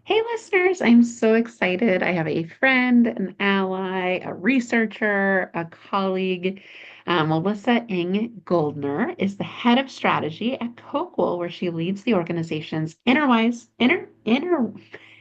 Hey, listeners, I'm so excited. I have a friend, an ally, a researcher, a colleague. Melissa Ng Goldner is the head of strategy at Coqual, where she leads the organization's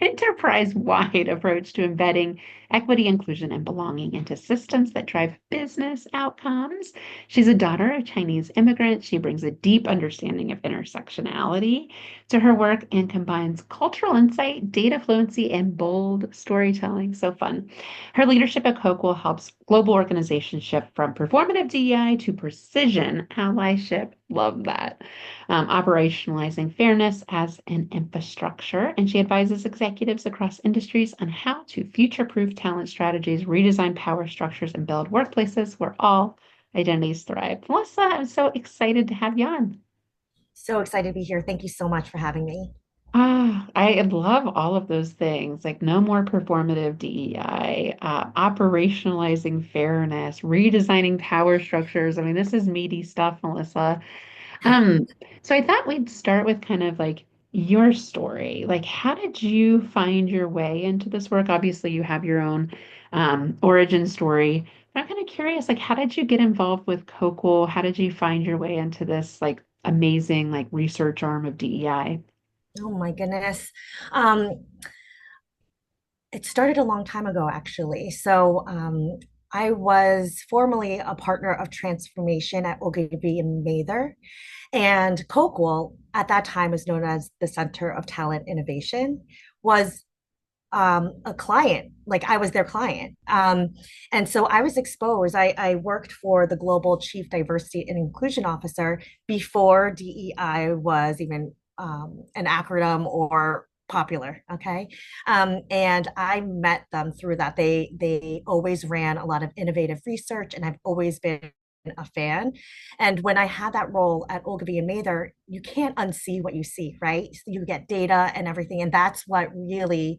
enterprise-wide approach to embedding equity, inclusion, and belonging into systems that drive business outcomes. She's a daughter of Chinese immigrants. She brings a deep understanding of intersectionality to her work and combines cultural insight, data fluency, and bold storytelling. So fun. Her leadership at Coqual helps global organizations shift from performative DEI to precision allyship. Love that. Operationalizing fairness as an infrastructure. And she advises executives across industries on how to future proof talent strategies, redesign power structures, and build workplaces where all identities thrive. Melissa, I'm so excited to have you on. So excited to be here. Thank you so much for having me. I love all of those things, like no more performative DEI, operationalizing fairness, redesigning power structures. I mean, this is meaty stuff, Melissa. Um, so I thought we'd start with kind of like your story. Like, how did you find your way into this work? Obviously, you have your own origin story, but I'm kind of curious, like, how did you get involved with Cocoa? How did you find your way into this like amazing like research arm of DEI? Oh my goodness. Um, it started a long time ago, actually. I was formerly a partner of transformation at Ogilvy and Mather, and Coqual at that time was known as the Center of Talent Innovation, was a client, like I was their client. And so I was exposed. I worked for the Global Chief Diversity and Inclusion Officer before DEI was even an acronym or popular. Okay. And I met them through that. They always ran a lot of innovative research, and I've always been a fan. And when I had that role at Ogilvy and Mather, you can't unsee what you see, right? You get data and everything. And that's what really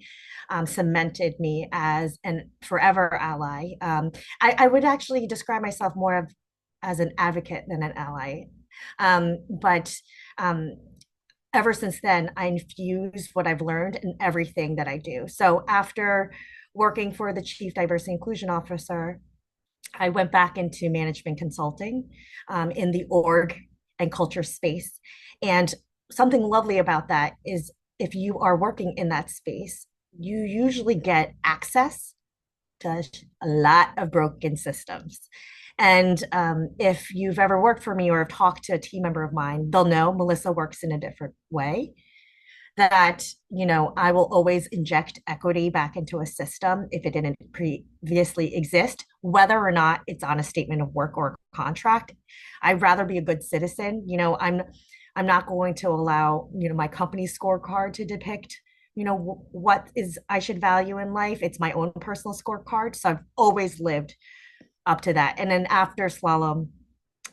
cemented me as an forever ally. I would actually describe myself more of as an advocate than an ally. But ever since then, I infused what I've learned in everything that I do. So after working for the Chief Diversity Inclusion Officer, I went back into management consulting in the org and culture space. And something lovely about that is if you are working in that space, you usually get access to a lot of broken systems. And if you've ever worked for me or have talked to a team member of mine, they'll know Melissa works in a different way. That, I will always inject equity back into a system if it didn't previously exist, whether or not it's on a statement of work or a contract. I'd rather be a good citizen. I'm not going to allow, my company scorecard to depict, what is I should value in life. It's my own personal scorecard. So I've always lived up to that. And then after Slalom,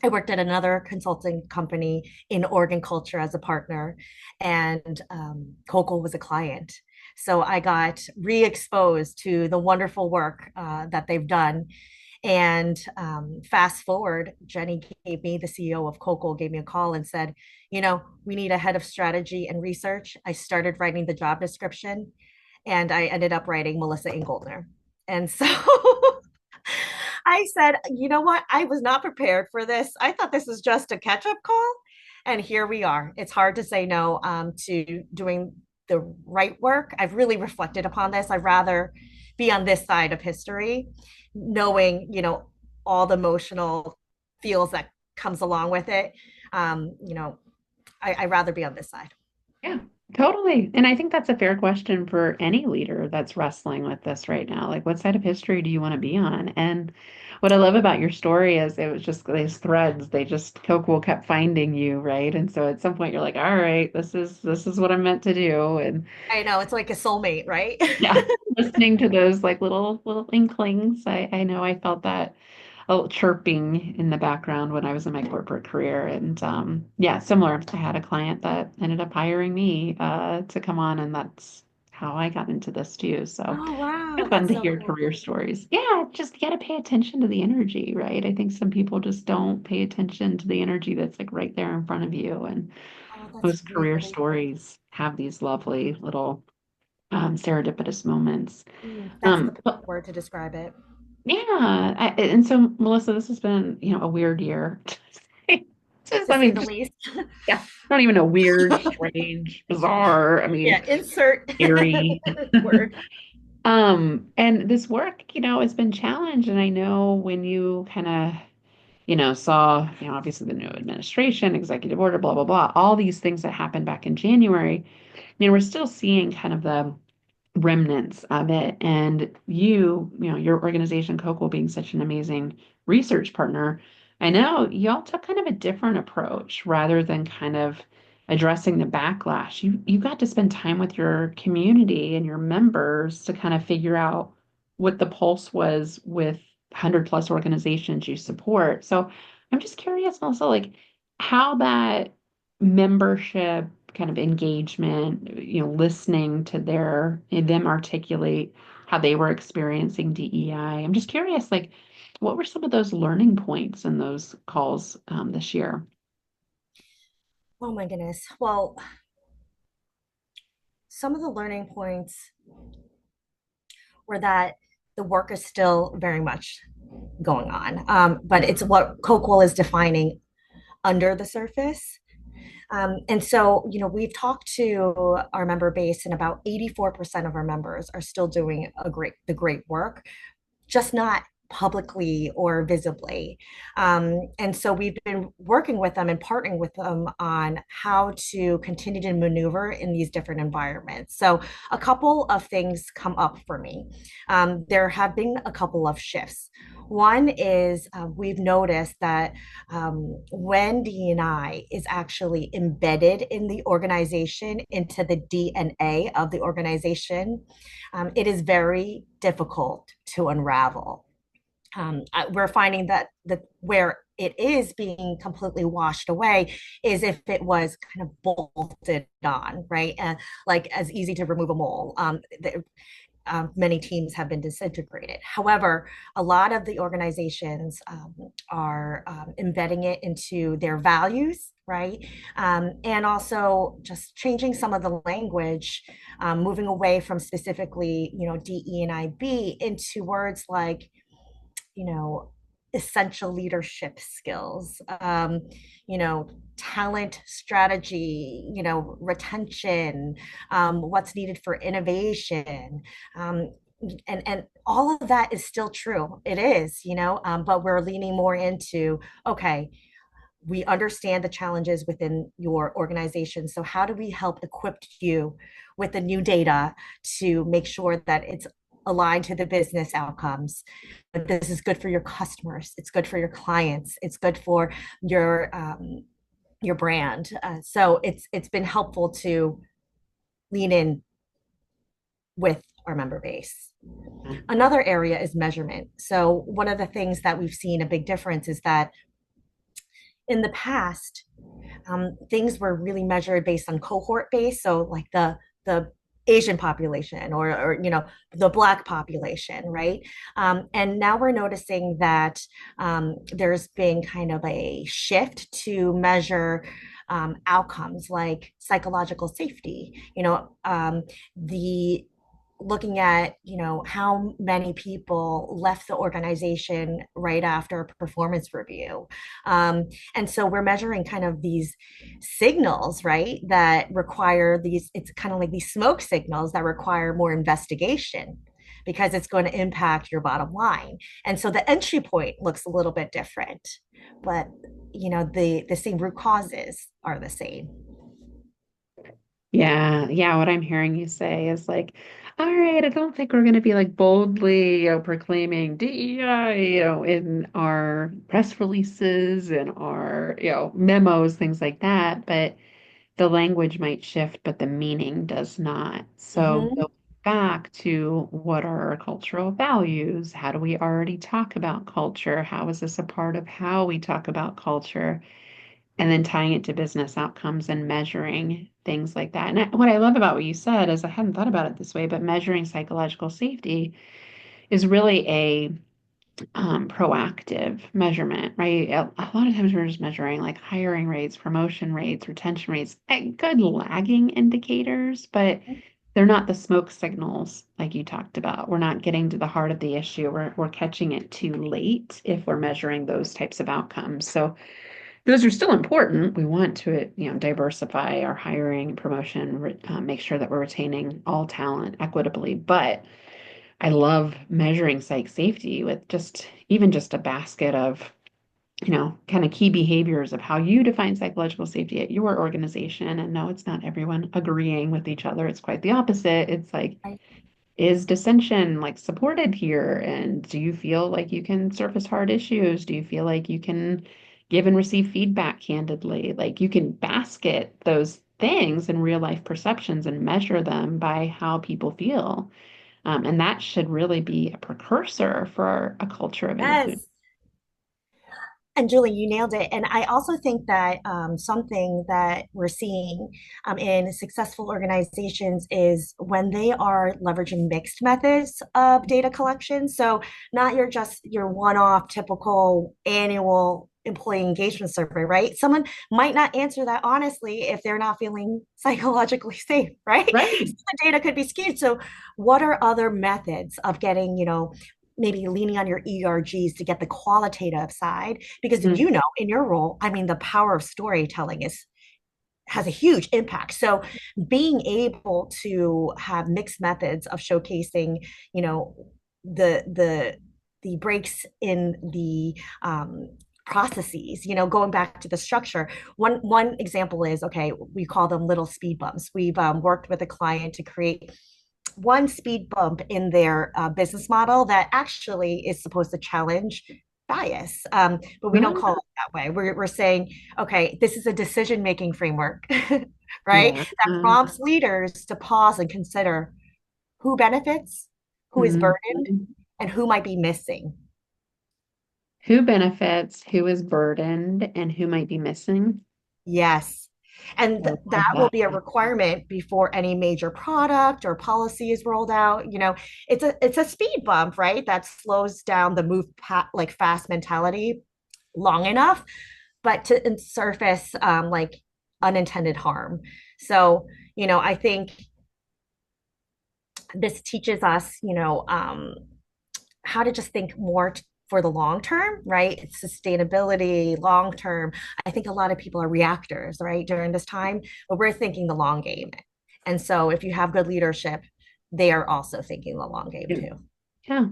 I worked at another consulting company in Oregon culture as a partner, and Coqual was a client. So I got re-exposed to the wonderful work that they've done. And fast forward, Jenny gave me, the CEO of Coqual, gave me a call and said, we need a head of strategy and research. I started writing the job description, and I ended up writing Melissa Ng Goldner. And so I said, you know what? I was not prepared for this. I thought this was just a catch up call. And here we are. It's hard to say no to doing the right work. I've really reflected upon this. I'd rather be on this side of history, knowing, all the emotional feels that comes along with it. Um, you know, I'd rather be on this side. Yeah, totally. And I think that's a fair question for any leader that's wrestling with this right now. Like, what side of history do you want to be on? And what I love about your story is it was just these threads. They just Coco kept finding you, right? And so at some point you're like, all right, this is what I'm meant to do. And I know it's like a soulmate, right? yeah, listening to those like little inklings, I know I felt that a little chirping in the background when I was in my corporate career. And yeah, similar. I had a client that ended up hiring me to come on, and that's how I got into this too. So Oh, wow. it's fun That's to so hear cool. career stories. Yeah, just you got to pay attention to the energy, right? I think some people just don't pay attention to the energy that's like right there in front of you. And Oh, that's most career really stories have these lovely little serendipitous moments. That's the perfect But word to describe it. yeah, and so Melissa, this has been, a weird year. Just, To I say mean, the just least. yeah, I don't even know, weird, strange, bizarre. I mean, Yeah, insert scary. word. And this work, has been challenged. And I know when you kind of, saw, obviously the new administration, executive order, blah, blah, blah, all these things that happened back in January, we're still seeing kind of the remnants of it. And your organization, Coqual, being such an amazing research partner, I know y'all took kind of a different approach rather than kind of addressing the backlash. You got to spend time with your community and your members to kind of figure out what the pulse was with 100 plus organizations you support. So I'm just curious also, like, how that membership kind of engagement, listening to them articulate how they were experiencing DEI. I'm just curious, like, what were some of those learning points in those calls this year? Oh my goodness. Well, some of the learning points were that the work is still very much going on, but it's what Coqual is defining under the surface. And so, we've talked to our member base, and about 84% of our members are still doing the great work, just not publicly or visibly. And so we've been working with them and partnering with them on how to continue to maneuver in these different environments. So a couple of things come up for me. There have been a couple of shifts. One is we've noticed that when D&I is actually embedded in the organization, into the DNA of the organization, it is very difficult to unravel. We're finding that where it is being completely washed away is if it was kind of bolted on, right? Like as easy to remove a mole. Many teams have been disintegrated. However, a lot of the organizations are embedding it into their values, right? And also just changing some of the language, moving away from specifically, DE and IB into words like, you know, essential leadership skills, talent strategy, retention, what's needed for innovation. And all of that is still true. It is, but we're leaning more into, okay, we understand the challenges within your organization. So how do we help equip you with the new data to make sure that it's aligned to the business outcomes? But this is good for your customers. It's good for your clients. It's good for your brand. So it's been helpful to lean in with our member base. Another area is measurement. So one of the things that we've seen a big difference is that in the past, things were really measured based on cohort base. So like the Asian population, or the Black population, right? And now we're noticing that there's been kind of a shift to measure outcomes like psychological safety. The looking at how many people left the organization right after a performance review, and so we're measuring kind of these signals, right, that require these, it's kind of like these smoke signals that require more investigation because it's going to impact your bottom line. And so the entry point looks a little bit different, but the same root causes are the same. Yeah, yeah. What I'm hearing you say is like, all right, I don't think we're going to be like boldly, proclaiming DEI, in our press releases and our, memos, things like that. But the language might shift, but the meaning does not. So Mm-hmm. go back to what are our cultural values? How do we already talk about culture? How is this a part of how we talk about culture? And then tying it to business outcomes and measuring things like that. And what I love about what you said is I hadn't thought about it this way, but measuring psychological safety is really a proactive measurement, right? A lot of times we're just measuring like hiring rates, promotion rates, retention rates, good lagging indicators, but they're not the smoke signals like you talked about. We're not getting to the heart of the issue. We're catching it too late if we're measuring those types of outcomes. So those are still important. We want to, diversify our hiring and promotion, make sure that we're retaining all talent equitably. But I love measuring psych safety with just a basket of, kind of key behaviors of how you define psychological safety at your organization. And no, it's not everyone agreeing with each other. It's quite the opposite. It's like, Right. is dissension like supported here? And do you feel like you can surface hard issues? Do you feel like you can give and receive feedback candidly? Like you can basket those things in real life perceptions and measure them by how people feel. And that should really be a precursor for a culture of inclusion. Yes. And Julie, you nailed it. And I also think that something that we're seeing in successful organizations is when they are leveraging mixed methods of data collection. So not your one-off typical annual employee engagement survey, right? Someone might not answer that honestly if they're not feeling psychologically safe, right? So Right. the data could be skewed. So what are other methods of getting, maybe leaning on your ERGs to get the qualitative side, because Mm, in your role, I mean, the power of storytelling is has a huge impact. So being able to have mixed methods of showcasing, you know, the breaks in the processes, going back to the structure. One example is, okay, we call them little speed bumps. We've worked with a client to create one speed bump in their business model that actually is supposed to challenge bias. But we don't call ah, it that way. We're saying, okay, this is a decision making framework, right? yeah. That prompts leaders to pause and consider who benefits, who is Mhm. burdened, and who might be missing. Who benefits, who is burdened, and who might be missing? Yes. And I that love will that. be a requirement before any major product or policy is rolled out. It's a speed bump, right? That slows down the like fast mentality long enough, but to surface like unintended harm. So, I think this teaches us, how to just think more for the long term, right? Sustainability, long term. I think a lot of people are reactors, right, during this time, but we're thinking the long game. And so if you have good leadership, they are also thinking the long game Yeah. too. Yeah.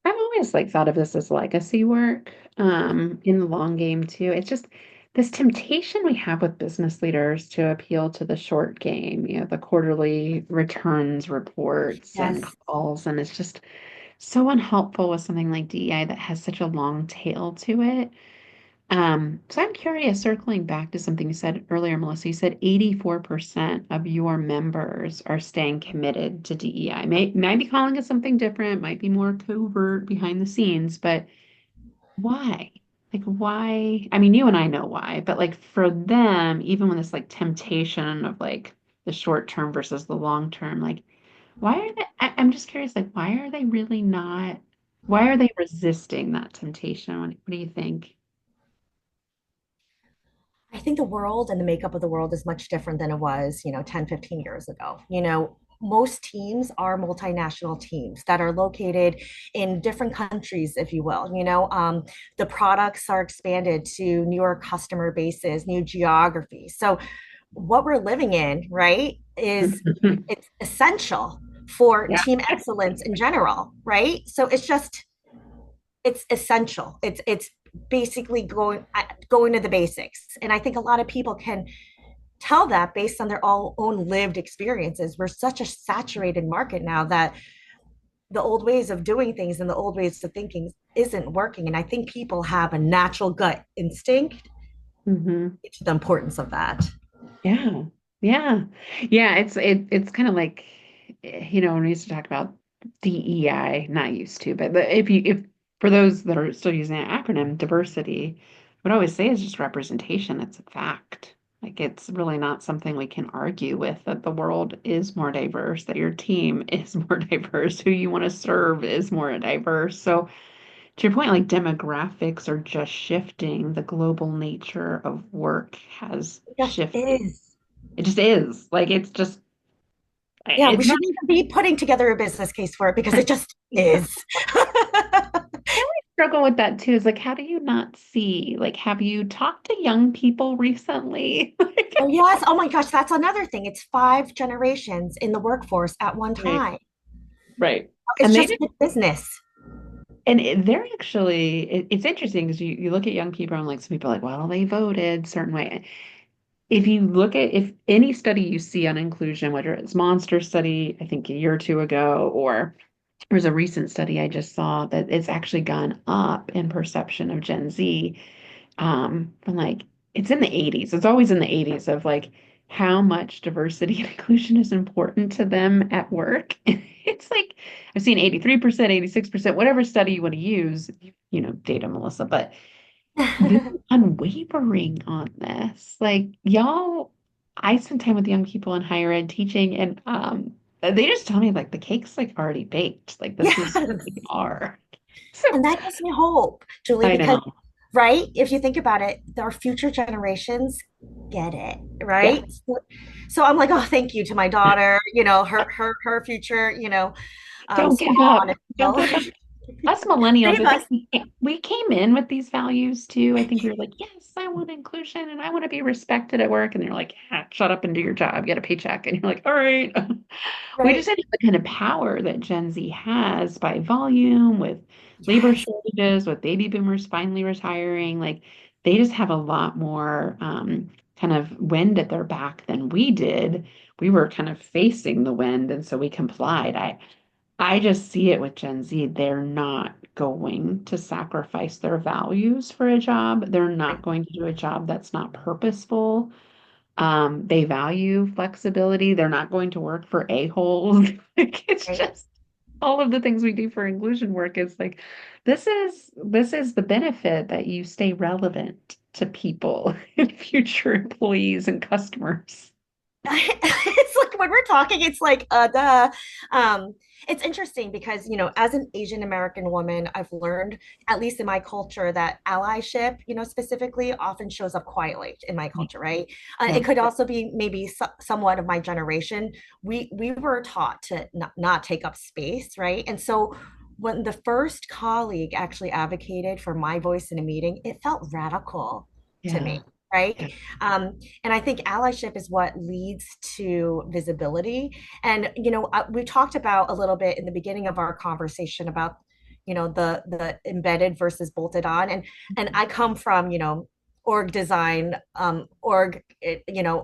I've always like thought of this as legacy work, in the long game too. It's just this temptation we have with business leaders to appeal to the short game, the quarterly returns reports and Yes. calls, and it's just so unhelpful with something like DEI that has such a long tail to it. So I'm curious, circling back to something you said earlier, Melissa, you said 84% of your members are staying committed to DEI. Might be calling it something different, might be more covert behind the scenes, but why? Like why? I mean, you and I know why, but like for them, even when this like temptation of like the short term versus the long term, like why are they, I'm just curious, like why are they really not, why are they resisting that temptation? What do you think? I think the world and the makeup of the world is much different than it was, 10, 15 years ago. Most teams are multinational teams that are located in different countries, if you will. The products are expanded to newer customer bases, new geographies. So what we're living in, right, is it's essential for Yeah. team excellence in general, right? So it's essential. It's basically going to the basics. And I think a lot of people can tell that based on their all own lived experiences. We're such a saturated market now that the old ways of doing things and the old ways of thinking isn't working. And I think people have a natural gut instinct Hmm. to the importance of that. Yeah. Yeah. Yeah. It's kind of like, when we used to talk about DEI, not used to, but if for those that are still using that acronym, diversity, what I always say is just representation. It's a fact. Like it's really not something we can argue with, that the world is more diverse, that your team is more diverse, who you want to serve is more diverse. So to your point, like demographics are just shifting. The global nature of work has It just shifted. is. It just is. Like it's just Yeah, we It's not. shouldn't even be putting together a business case for it because it just is. I always struggle with that too. Is like, how do you not see? Like, have you talked to young people recently? Oh, yes. Oh my gosh, that's another thing. It's five generations in the workforce at one Right. time. Right. It's And they just just, good business. they're actually, it's interesting because you look at young people and like some people are like, well, they voted certain way. If you look at if any study you see on inclusion, whether it's Monster study, I think a year or two ago, or there's a recent study I just saw that it's actually gone up in perception of Gen Z. From like it's in the 80s. It's always in the 80s of like how much diversity and inclusion is important to them at work. It's like I've seen 83%, 86%, whatever study you want to use, data, Melissa, but they're unwavering on this. Like y'all, I spend time with young people in higher ed teaching, and they just tell me like the cake's like already baked. Like this is Yes. who we are. So And that gives me hope, Julie, I because, know. right, if you think about it, our future generations get it, Yeah. right? So I'm like, oh, thank you to my daughter, her future, Don't give spawn, up. if you Don't will. give up. Us millennials, Save I us. think we came in with these values too. I think we were like, yes, I want inclusion and I want to be respected at work. And they're like, yeah, shut up and do your job, get a paycheck. And you're like, all right. We just Right, didn't have the kind of power that Gen Z has by volume, with labor yes, shortages, with baby boomers finally retiring. Like they just have a lot more kind of wind at their back than we did. We were kind of facing the wind, and so we complied. I just see it with Gen Z. They're not going to sacrifice their values for a job. They're not right, going to do a job that's not purposeful. They value flexibility. They're not going to work for a-holes. Like it's right. just all of the things we do for inclusion work is like this is the benefit that you stay relevant to people and future employees and customers. It's like when we're talking, it's like duh. um it's interesting because as an Asian American woman, I've learned, at least in my culture, that allyship, specifically, often shows up quietly in my culture, right? It Yeah. could also be maybe somewhat of my generation. We were taught to not take up space, right? And so when the first colleague actually advocated for my voice in a meeting, it felt radical to me, Yeah. right? Yeah. And I think allyship is what leads to visibility. And we talked about a little bit in the beginning of our conversation about the embedded versus bolted on, and I come from org design,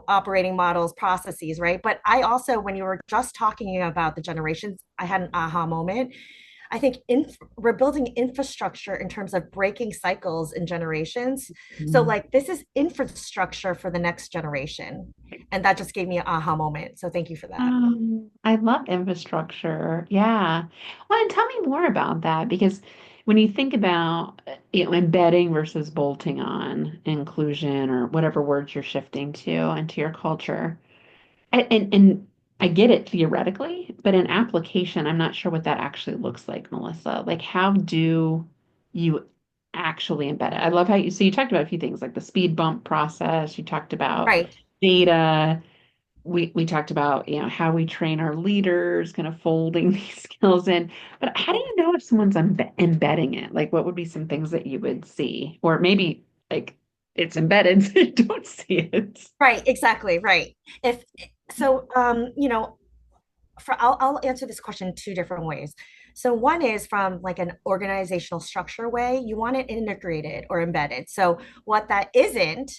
operating models, processes, right? But I also, when you were just talking about the generations, I had an aha moment. I think we're building infrastructure in terms of breaking cycles in generations. So, Mhm. like, this is infrastructure for the next generation. And that just gave me an aha moment. So, thank you for that. I love infrastructure. Yeah. Well, and tell me more about that because when you think about embedding versus bolting on inclusion or whatever words you're shifting to into your culture, and I get it theoretically, but in application, I'm not sure what that actually looks like, Melissa. Like, how do you actually embed it? I love how you talked about a few things like the speed bump process. You talked about Right. data. We talked about, how we train our leaders, kind of folding these skills in. But how do Right. you know if someone's embedding it? Like, what would be some things that you would see? Or maybe like it's embedded, so you don't see it. Right. Exactly. Right. If so, I'll answer this question two different ways. So one is from like an organizational structure way. You want it integrated or embedded. So what that isn't,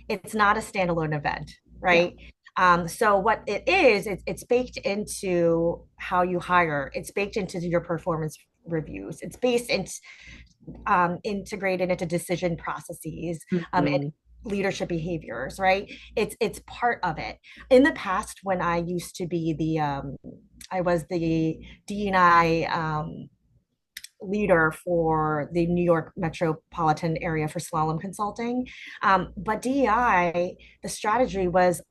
it's not a standalone event, Yeah. right? So what it is, it's baked into how you hire. It's baked into your performance reviews. It's based in integrated into decision processes, and Mhm. leadership behaviors, right? It's part of it. In the past, when I used to be I was the DEI leader for the New York metropolitan area for Slalom Consulting. But DEI, the strategy was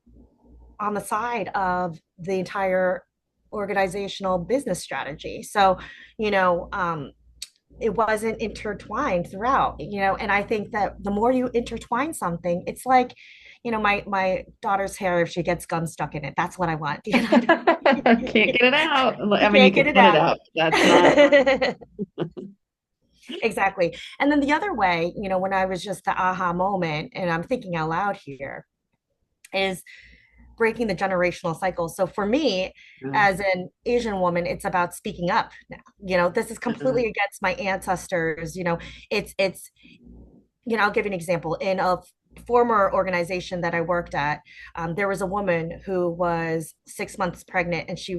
on the side of the entire organizational business strategy. So, you know, um, it wasn't intertwined throughout, and I think that the more you intertwine something, it's like my daughter's hair if she gets gum stuck in it. That's what I want. Can't get it out. I You mean, you can't get could it put it out. out. That's not. Exactly. And then the other way, when I was just the aha moment, and I'm thinking out loud here, is breaking the generational cycle. So for me, as an Asian woman, it's about speaking up now. This is completely against my ancestors. It's I'll give you an example. In a former organization that I worked at, there was a woman who was 6 months pregnant, and she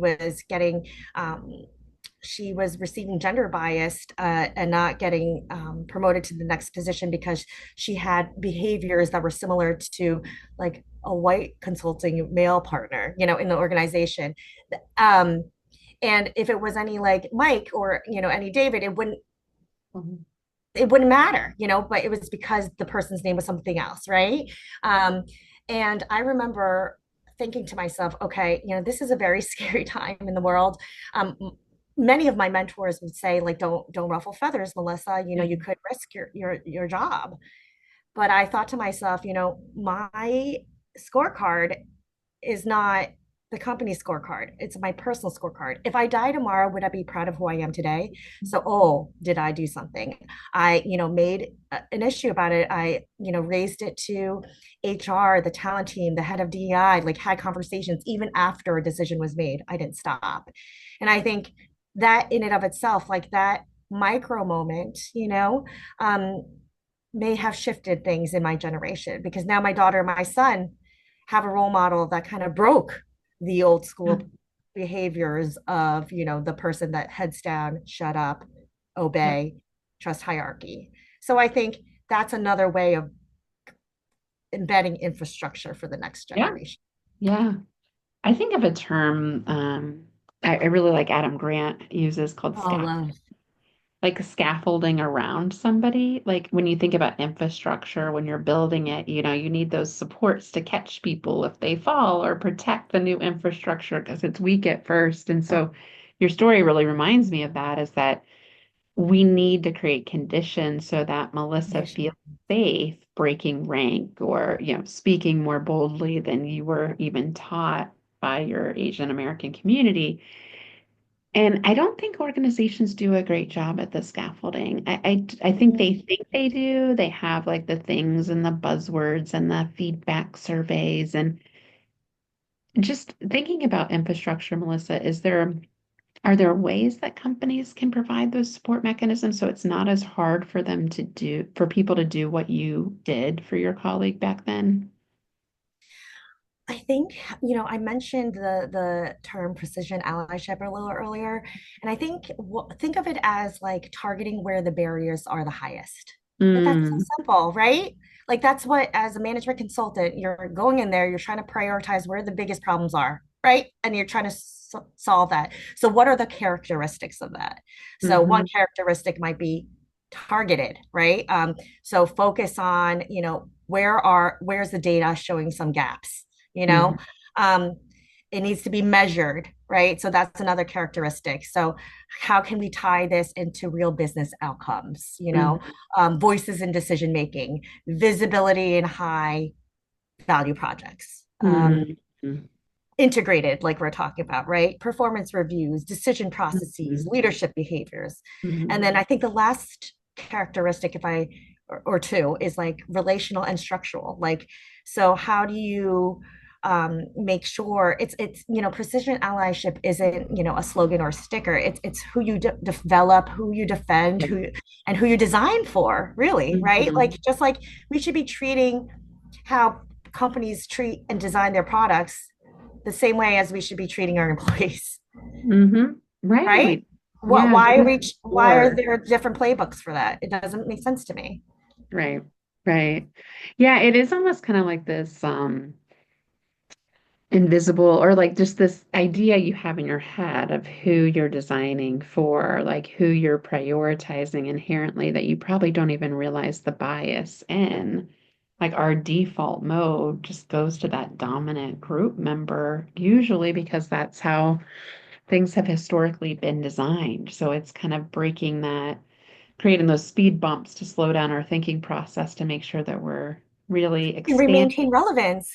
was receiving gender biased and not getting promoted to the next position because she had behaviors that were similar to like a white consulting male partner, in the organization. Um, and if it was any like Mike or any David, it wouldn't matter, but it was because the person's name was something else, right? Um, and I remember thinking to myself, okay, this is a very scary time in the world. Many of my mentors would say, like, don't ruffle feathers, Melissa. You could risk your job. But I thought to myself, my scorecard is not the company scorecard. It's my personal scorecard. If I die tomorrow, would I be proud of who I am today? So, oh, did I do something? I, made an issue about it. I, raised it to HR, the talent team, the head of DEI, like had conversations even after a decision was made. I didn't stop. And I think that in and of itself, like that micro moment, um, may have shifted things in my generation because now my daughter and my son have a role model that kind of broke the old school behaviors of, the person that heads down, shut up, Yeah. obey, trust hierarchy. So I think that's another way of embedding infrastructure for the next Yeah. generation. Yeah. I think of a term I really like Adam Grant uses called Oh, love. like scaffolding around somebody. Like when you think about infrastructure, when you're building it, you need those supports to catch people if they fall or protect the new infrastructure because it's weak at first. And so your story really reminds me of that is that we need to create conditions so that Melissa Condition. feels safe breaking rank or, speaking more boldly than you were even taught by your Asian American community. And I don't think organizations do a great job at the scaffolding. I think they Mhm. think they do. They have like the things and the buzzwords and the feedback surveys. And just thinking about infrastructure, Melissa, are there ways that companies can provide those support mechanisms so it's not as hard for them to do, for people to do what you did for your colleague back then? I think, I mentioned the term precision allyship a little earlier, and I think think of it as like targeting where the barriers are the highest. Like that's so Mm, simple, right? Like that's what, as a management consultant, you're going in there, you're trying to prioritize where the biggest problems are, right? And you're trying to solve that. So what are the characteristics of that? So one hmm characteristic might be targeted, right? So focus on, where's the data showing some gaps, you know hmm um, it needs to be measured, right? So that's another characteristic. So how can we tie this into real business outcomes? hmm Voices in decision making, visibility in high value projects, hmm integrated, like we're talking about, right? Performance reviews, decision processes, hmm leadership behaviors. And hmm then I think the last characteristic, if I or two, is like relational and structural. Like, so how do you make sure it's precision allyship isn't a slogan or a sticker. It's who you develop, who you defend, who you design for, really, right? hmm Like just like we should be treating how companies treat and design their products the same way as we should be treating our employees, hmm right? Right. What Yeah, why give are us we a why are score. there different playbooks for that? It doesn't make sense to me. Right. Right. Yeah, it is almost kind of like this invisible or like just this idea you have in your head of who you're designing for, like who you're prioritizing inherently that you probably don't even realize the bias in. Like our default mode just goes to that dominant group member, usually because that's how things have historically been designed. So it's kind of breaking that, creating those speed bumps to slow down our thinking process to make sure that we're really And we expand. maintain relevance.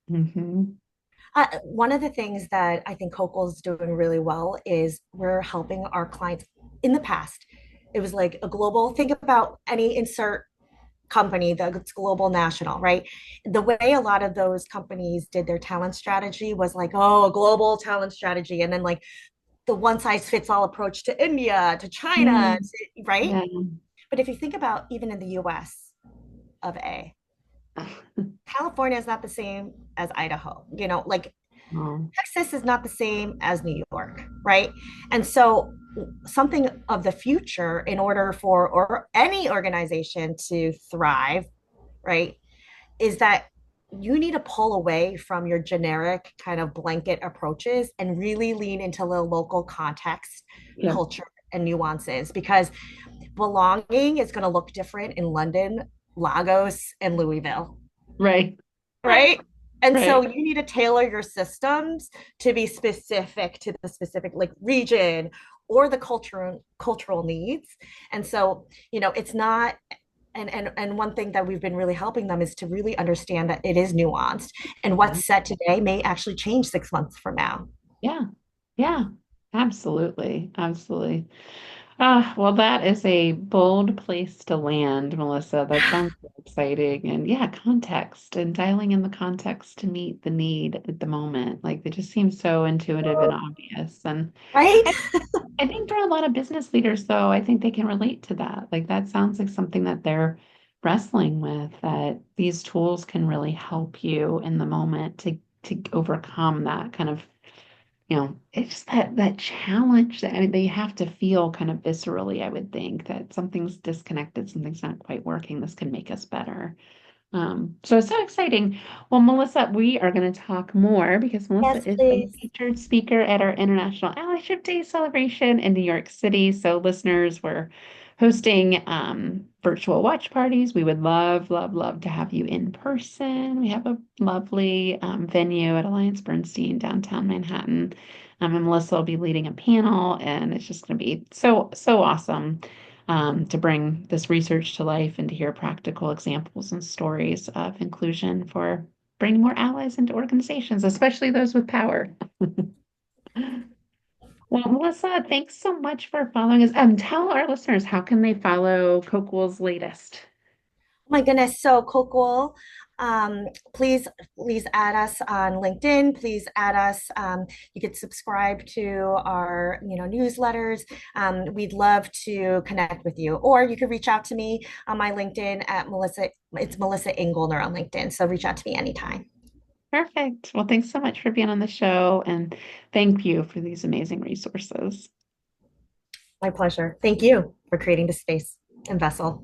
Hmm. One of the things that I think Coqual is doing really well is we're helping our clients. In the past, it was like a global, think about any insert company that's global national, right? The way a lot of those companies did their talent strategy was like, oh, a global talent strategy. And then like the one size fits all approach to India, to China, Mm, right? yeah. But if you think about even in the US of A, California is not the same as Idaho, like Oh, Texas is not the same as New York, right? And so something of the future in order for or any organization to thrive, right, is that you need to pull away from your generic kind of blanket approaches and really lean into the local context, yeah. culture, and nuances because belonging is going to look different in London, Lagos, and Louisville, Right. right? And so Right. you need to tailor your systems to be specific to the specific like region or the cultural needs. And so, it's not and one thing that we've been really helping them is to really understand that it is nuanced and Yeah. what's said today may actually change 6 months from now. Yeah. Yeah. Absolutely. Absolutely. Ah, well, that is a bold place to land, Melissa. That sounds so exciting. And yeah, context and dialing in the context to meet the need at the moment. Like they just seem so intuitive and obvious. And Right? I, I think for a lot of business leaders, though, I think they can relate to that. Like that sounds like something that they're wrestling with, that these tools can really help you in the moment to overcome that kind of it's that challenge that I mean, they have to feel kind of viscerally, I would think, that something's disconnected, something's not quite working. This can make us better. So it's so exciting. Well, Melissa, we are going to talk more because Yes, Melissa is a please. featured speaker at our International Allyship Day celebration in New York City. So, listeners, we're hosting virtual watch parties. We would love, love, love to have you in person. We have a lovely venue at Alliance Bernstein, downtown Manhattan. And Melissa will be leading a panel, and it's just going to be so, so awesome to bring this research to life and to hear practical examples and stories of inclusion for bringing more allies into organizations, especially those with power. Well, Melissa, thanks so much for following us. Tell our listeners how can they follow Coqual's latest? Oh my goodness. So Coqual, um, please, please add us on LinkedIn. Please add us. You could subscribe to our, newsletters. We'd love to connect with you, or you could reach out to me on my LinkedIn at Melissa. It's Melissa Ng Goldner on LinkedIn. So reach out to me anytime. Perfect. Well, thanks so much for being on the show, and thank you for these amazing resources. My pleasure. Thank you for creating the space and vessel.